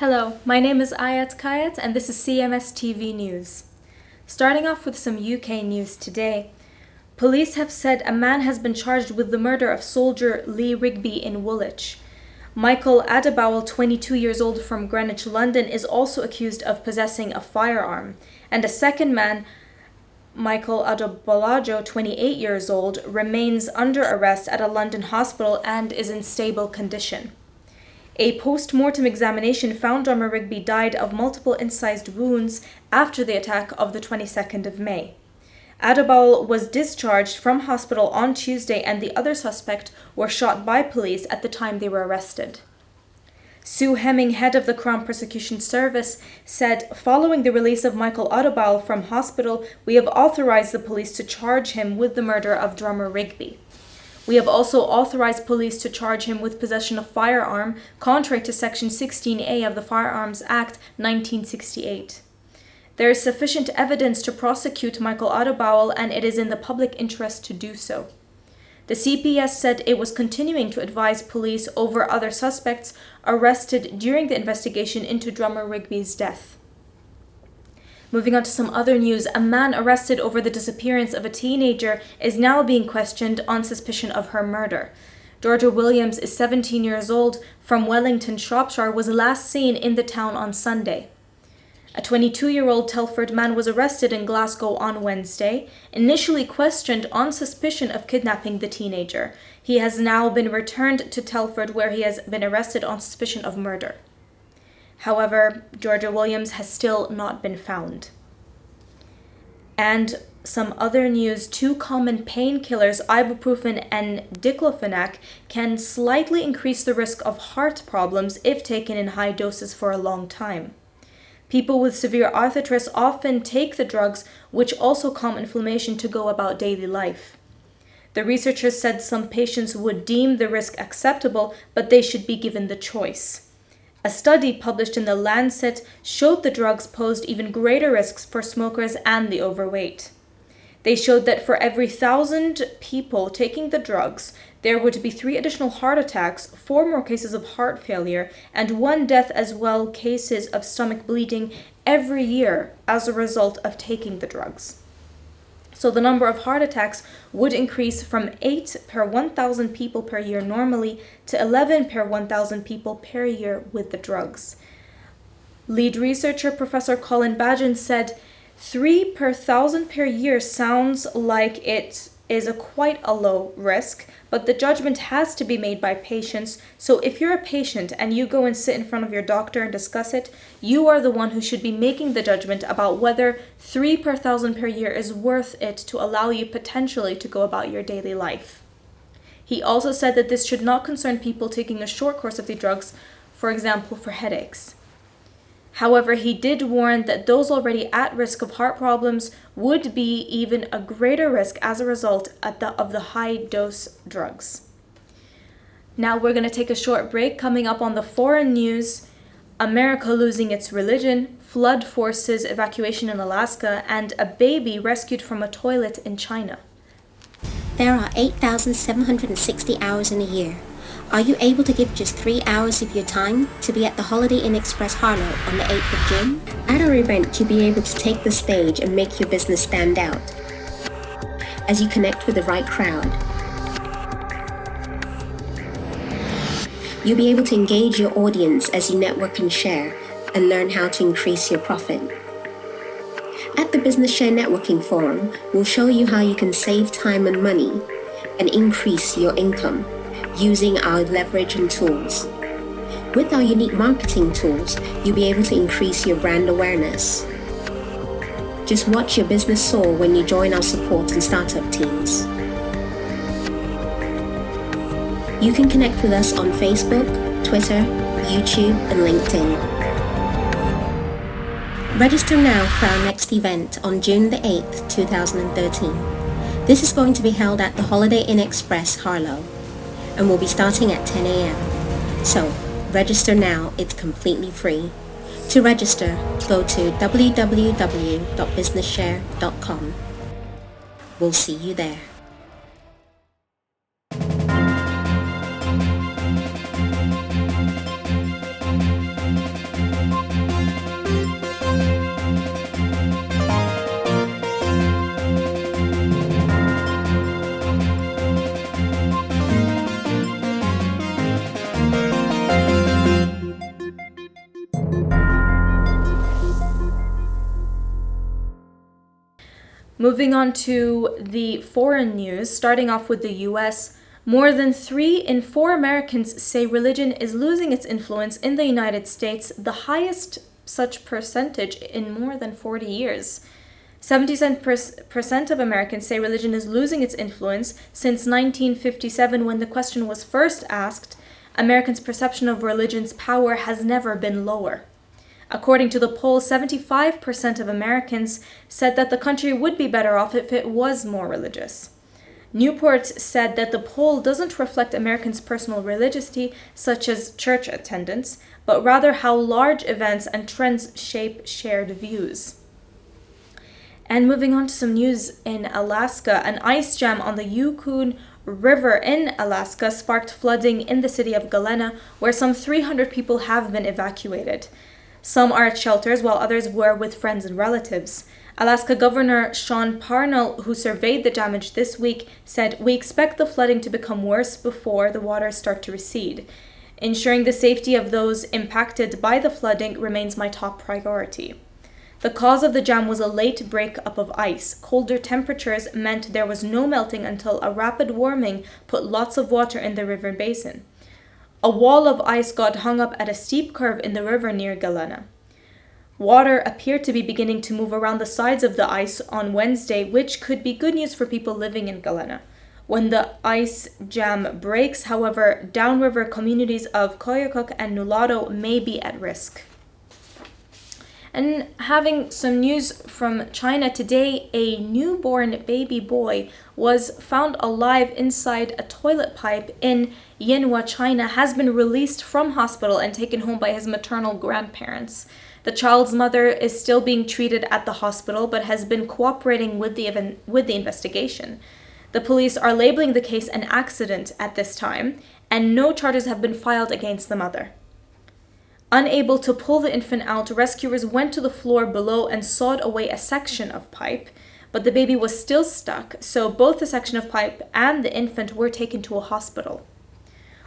Hello, my name is Ayat Khayyat and this is CMS TV News. Starting off with some UK news today. Police have said a man has been charged with the murder of soldier Lee Rigby in Woolwich. Michael Adebayo, 22 years old from Greenwich, London, is also accused of possessing a firearm. And a second man, Michael Adebayo, 28 years old, remains under arrest at a London hospital and is in stable condition. A post-mortem examination found drummer Rigby died of multiple incised wounds after the attack of the 22nd of May. Adebayo was discharged from hospital on Tuesday and the other suspect were shot by police at the time they were arrested. Sue Hemming, head of the Crown Prosecution Service, said, "Following the release of Michael Adebayo from hospital, we have authorized the police to charge him with the murder of drummer Rigby. We have also authorized police to charge him with possession of firearm, contrary to Section 16A of the Firearms Act 1968. There is sufficient evidence to prosecute Michael Adebayo and it is in the public interest to do so." The CPS said it was continuing to advise police over other suspects arrested during the investigation into drummer Rigby's death. Moving on to some other news, a man arrested over the disappearance of a teenager is now being questioned on suspicion of her murder. Georgia Williams is 17 years old from Wellington, Shropshire, was last seen in the town on Sunday. A 22-year-old Telford man was arrested in Glasgow on Wednesday, initially questioned on suspicion of kidnapping the teenager. He has now been returned to Telford where he has been arrested on suspicion of murder. However, Georgia Williams has still not been found. And some other news, two common painkillers, ibuprofen and diclofenac, can slightly increase the risk of heart problems if taken in high doses for a long time. People with severe arthritis often take the drugs, which also calm inflammation, to go about daily life. The researchers said some patients would deem the risk acceptable, but they should be given the choice. A study published in The Lancet showed the drugs posed even greater risks for smokers and the overweight. They showed that for every 1,000 people taking the drugs, there would be 3 additional heart attacks, 4 more cases of heart failure, and 1 death as well, cases of stomach bleeding every year as a result of taking the drugs. So the number of heart attacks would increase from 8 per 1,000 people per year normally to 11 per 1,000 people per year with the drugs. Lead researcher Professor Colin Badgen said, 3 per 1,000 per year sounds like it is quite a low risk, but the judgment has to be made by patients. So if you're a patient and you go and sit in front of your doctor and discuss it, you are the one who should be making the judgment about whether 3 per 1,000 per year is worth it to allow you potentially to go about your daily life. He also said that this should not concern people taking a short course of the drugs, for example, for headaches. However, he did warn that those already at risk of heart problems would be even a greater risk as a result of the high-dose drugs. Now we're going to take a short break. Coming up on the foreign news, America losing its religion, flood forces evacuation in Alaska, and a baby rescued from a toilet in China. There are 8,760 hours in a year. Are you able to give just 3 hours of your time to be at the Holiday Inn Express Harlow on the 8th of June? At our event, you'll be able to take the stage and make your business stand out as you connect with the right crowd. You'll be able to engage your audience as you network and share and learn how to increase your profit. At the Business Share Networking Forum, we'll show you how you can save time and money and increase your income using our leverage and tools. With our unique marketing tools, you'll be able to increase your brand awareness. Just watch your business soar when you join our support and startup teams. You can connect with us on Facebook, Twitter, YouTube, and LinkedIn. Register now for our next event on June the 8th, 2013. This is going to be held at the Holiday Inn Express Harlow, and we'll be starting at 10 a.m. So, register now, it's completely free. To register, go to www.businessshare.com. We'll see you there. Moving on to the foreign news, starting off with the US, more than 3 in 4 Americans say religion is losing its influence in the United States, the highest such percentage in more than 40 years. 70% of Americans say religion is losing its influence. Since 1957, when the question was first asked, Americans' perception of religion's power has never been lower. According to the poll, 75% of Americans said that the country would be better off if it was more religious. Newport said that the poll doesn't reflect Americans' personal religiosity, such as church attendance, but rather how large events and trends shape shared views. And moving on to some news in Alaska, an ice jam on the Yukon River in Alaska sparked flooding in the city of Galena, where some 300 people have been evacuated. Some are at shelters, while others were with friends and relatives. Alaska Governor Sean Parnell, who surveyed the damage this week, said, "We expect the flooding to become worse before the waters start to recede. Ensuring the safety of those impacted by the flooding remains my top priority." The cause of the jam was a late breakup of ice. Colder temperatures meant there was no melting until a rapid warming put lots of water in the river basin. A wall of ice got hung up at a steep curve in the river near Galena. Water appeared to be beginning to move around the sides of the ice on Wednesday, which could be good news for people living in Galena. When the ice jam breaks, however, downriver communities of Koyukuk and Nulato may be at risk. And having some news from China today, a newborn baby boy was found alive inside a toilet pipe in Yinhua, China, has been released from hospital and taken home by his maternal grandparents. The child's mother is still being treated at the hospital but has been cooperating with the investigation. The police are labeling the case an accident at this time, and no charges have been filed against the mother. Unable to pull the infant out, rescuers went to the floor below and sawed away a section of pipe, but the baby was still stuck, so both the section of pipe and the infant were taken to a hospital.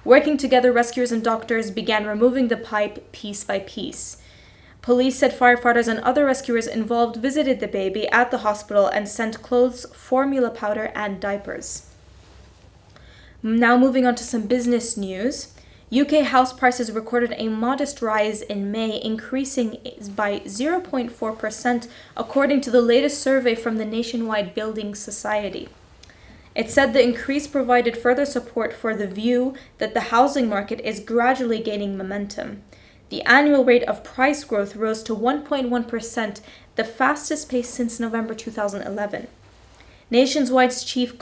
Working together, rescuers and doctors began removing the pipe piece by piece. Police said firefighters and other rescuers involved visited the baby at the hospital and sent clothes, formula powder, and diapers. Now moving on to some business news. UK house prices recorded a modest rise in May, increasing by 0.4% according to the latest survey from the Nationwide Building Society. It said the increase provided further support for the view that the housing market is gradually gaining momentum. The annual rate of price growth rose to 1.1%, the fastest pace since November 2011. Nationwide's chief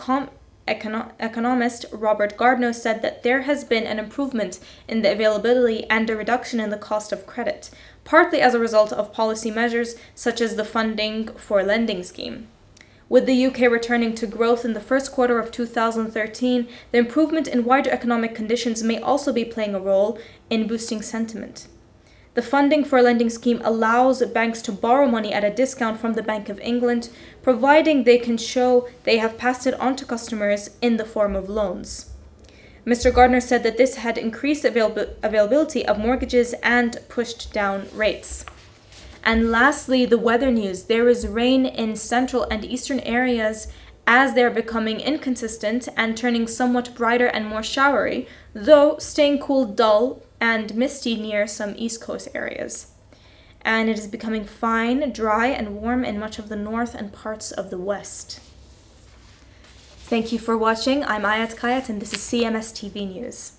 economist Robert Gardner said that there has been an improvement in the availability and a reduction in the cost of credit, partly as a result of policy measures such as the Funding for Lending scheme. With the UK returning to growth in the first quarter of 2013, the improvement in wider economic conditions may also be playing a role in boosting sentiment. The Funding for Lending scheme allows banks to borrow money at a discount from the Bank of England, providing they can show they have passed it on to customers in the form of loans. Mr. Gardner said that this had increased availability of mortgages and pushed down rates. And lastly, the weather news. There is rain in central and eastern areas as they're becoming inconsistent and turning somewhat brighter and more showery, though staying cool, dull, and misty near some East Coast areas. And it is becoming fine, dry, and warm in much of the north and parts of the west. Thank you for watching. I'm Ayat Khayyat, and this is CMS TV News.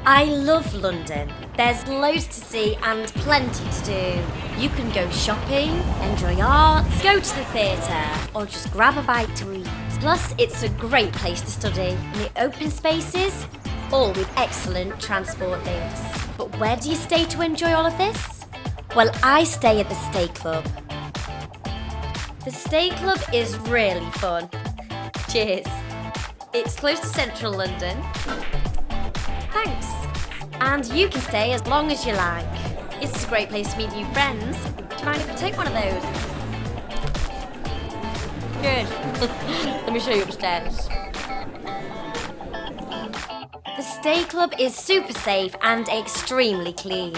I love London. There's loads to see and plenty to do. You can go shopping, enjoy art, go to the theatre, or just grab a bite to eat. Plus, it's a great place to study in the open spaces, all with excellent transport links. But where do you stay to enjoy all of this? Well, I stay at the Stay Club. The Stay Club is really fun. Cheers. It's close to central London. Thanks. And you can stay as long as you like. It's a great place to meet new friends. Do you mind if I take one of those? Good. Let me show you upstairs. The Stay Club is super safe and extremely clean.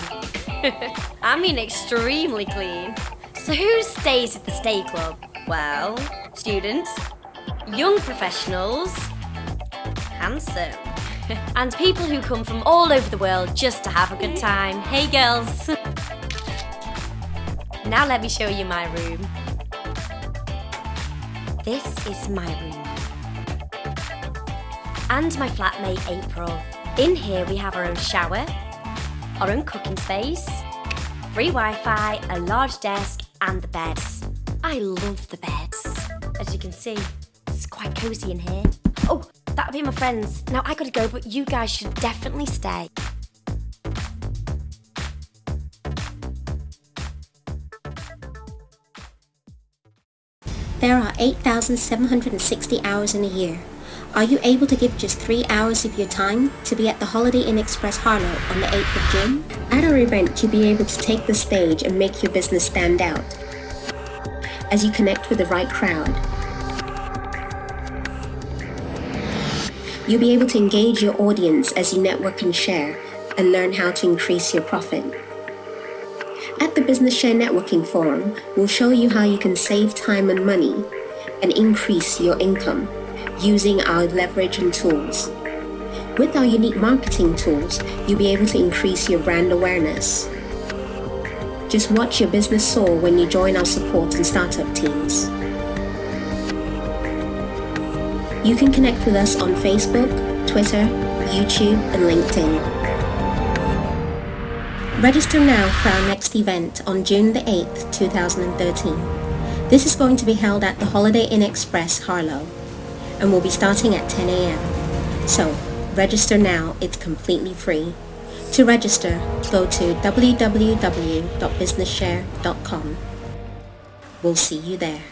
I mean extremely clean. So who stays at the Stay Club? Well, students, young professionals, handsome, and people who come from all over the world just to have a good time. Hey girls! Now let me show you my room. This is my room. And my flatmate April. In here we have our own shower, our own cooking space, free Wi-Fi, a large desk and the beds. I love the beds. As you can see, it's quite cosy in here. Oh, that'll be my friends. Now I gotta go, but you guys should definitely stay. There are 8,760 hours in a year. Are you able to give just 3 hours of your time to be at the Holiday Inn Express Harlow on the 8th of June? At our event, you'll be able to take the stage and make your business stand out as you connect with the right crowd. You'll be able to engage your audience as you network and share and learn how to increase your profit. At the Business Share Networking Forum, we'll show you how you can save time and money and increase your income using our leverage and tools. With our unique marketing tools, you'll be able to increase your brand awareness. Just watch your business soar when you join our support and startup teams. You can connect with us on Facebook, Twitter, YouTube, and LinkedIn. Register now for our next event on June the 8th, 2013. This is going to be held at the Holiday Inn Express Harlow and will be starting at 10 a.m. So, register now, it's completely free. To register, go to www.businessshare.com. We'll see you there.